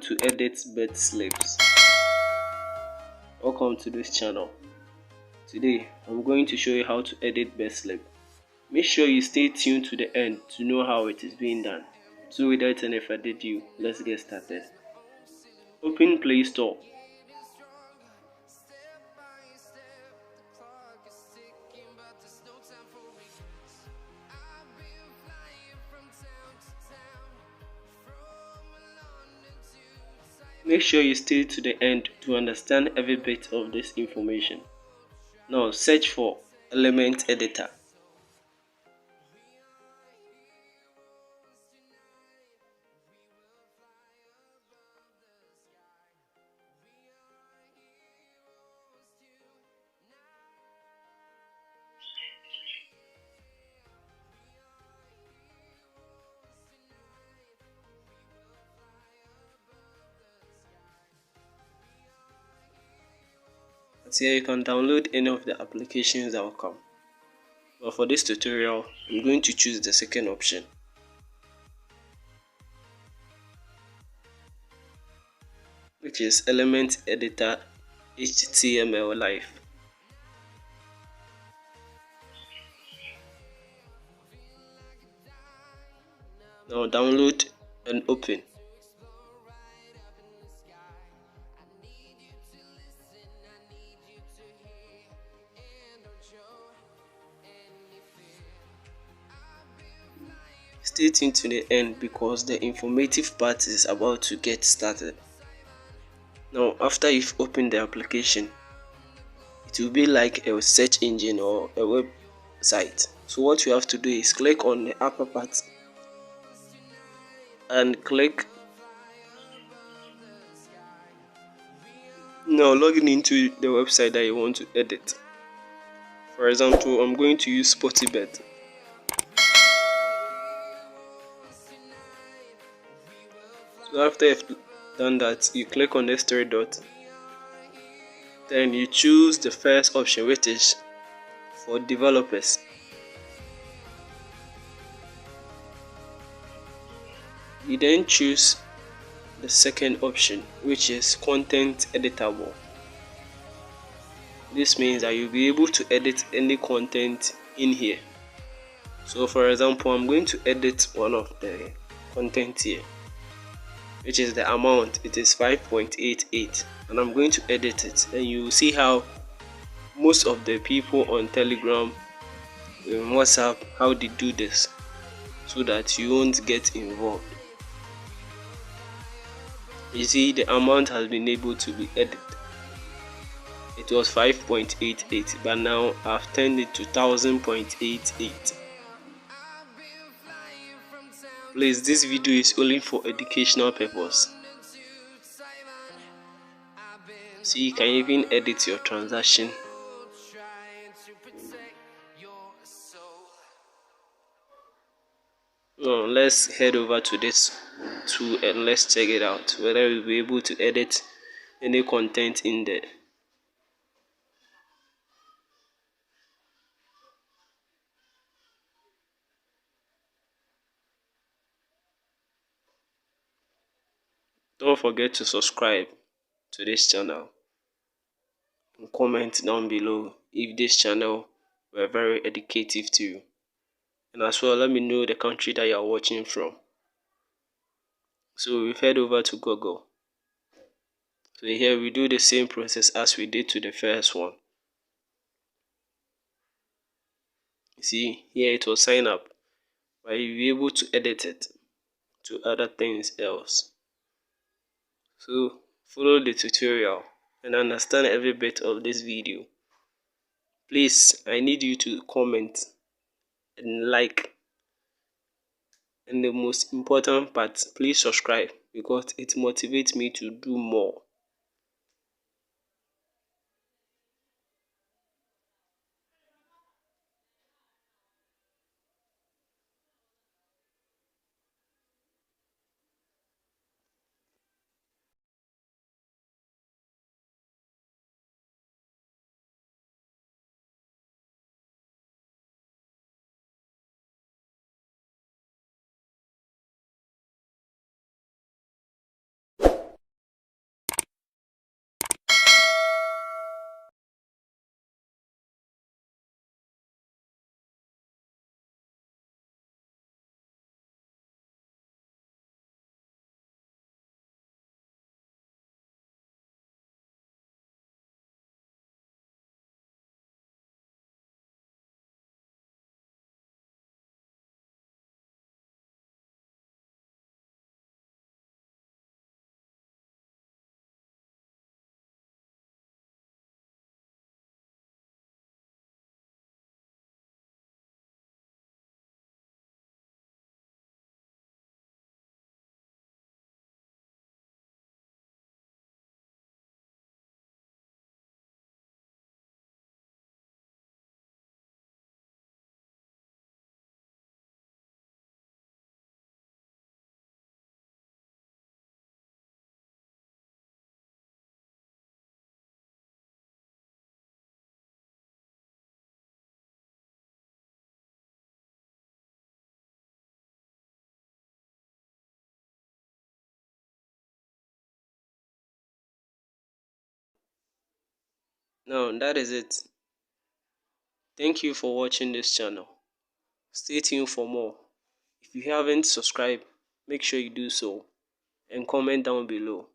To Edit BetSlips. Welcome to this channel. Today I'm going to show you how to edit BetSlip. Make sure you stay tuned to the end to know how it is being done. So without any further ado, let's get started. Open Play Store. Make sure you stay to the end to understand every bit of this information. Now search for Element Editor. So here you can download any of the applications that will come. But for this tutorial, I'm going to choose the second option, which is Element Editor HTML Live. Now download and open. Stay tuned to the end because the informative part is about to get started. Now after you've opened the application, it will be like a search engine or a website. So what you have to do is click on the upper part and click. Now logging into the website that you want to edit. For example, I'm going to use Sportybet. So after you've done that, you click on this three dot. Then you choose the first option, which is for developers. You then choose the second option, which is content editable. This means that you'll be able to edit any content in here. So for example, I'm going to edit one of the content here, which is the amount. It is 5.88, and I'm going to edit it, and you will see how most of the people on Telegram and WhatsApp, how they do this so that you won't get involved. You see, the amount has been able to be edited. It was 5.88, but now I've turned it to 1000.88. Please, this video is only for educational purpose. So you can even edit your transaction. Now let's head over to this tool and let's check it out, whether we'll be able to edit any content in there. Don't forget to subscribe to this channel and comment down below if this channel were very educative to you, and as well let me know the country that you are watching from. So we've head over to Google. So here we do the same process as we did to the first one. You see, here it will sign up, but you'll be able to edit it to other things else. So follow the tutorial and understand every bit of this video. Please, I need you to comment and like, and the most important part, please subscribe because it motivates me to do more. Now that is it. Thank you for watching this channel. Stay tuned for more. If you haven't subscribed, make sure you do so and comment down below.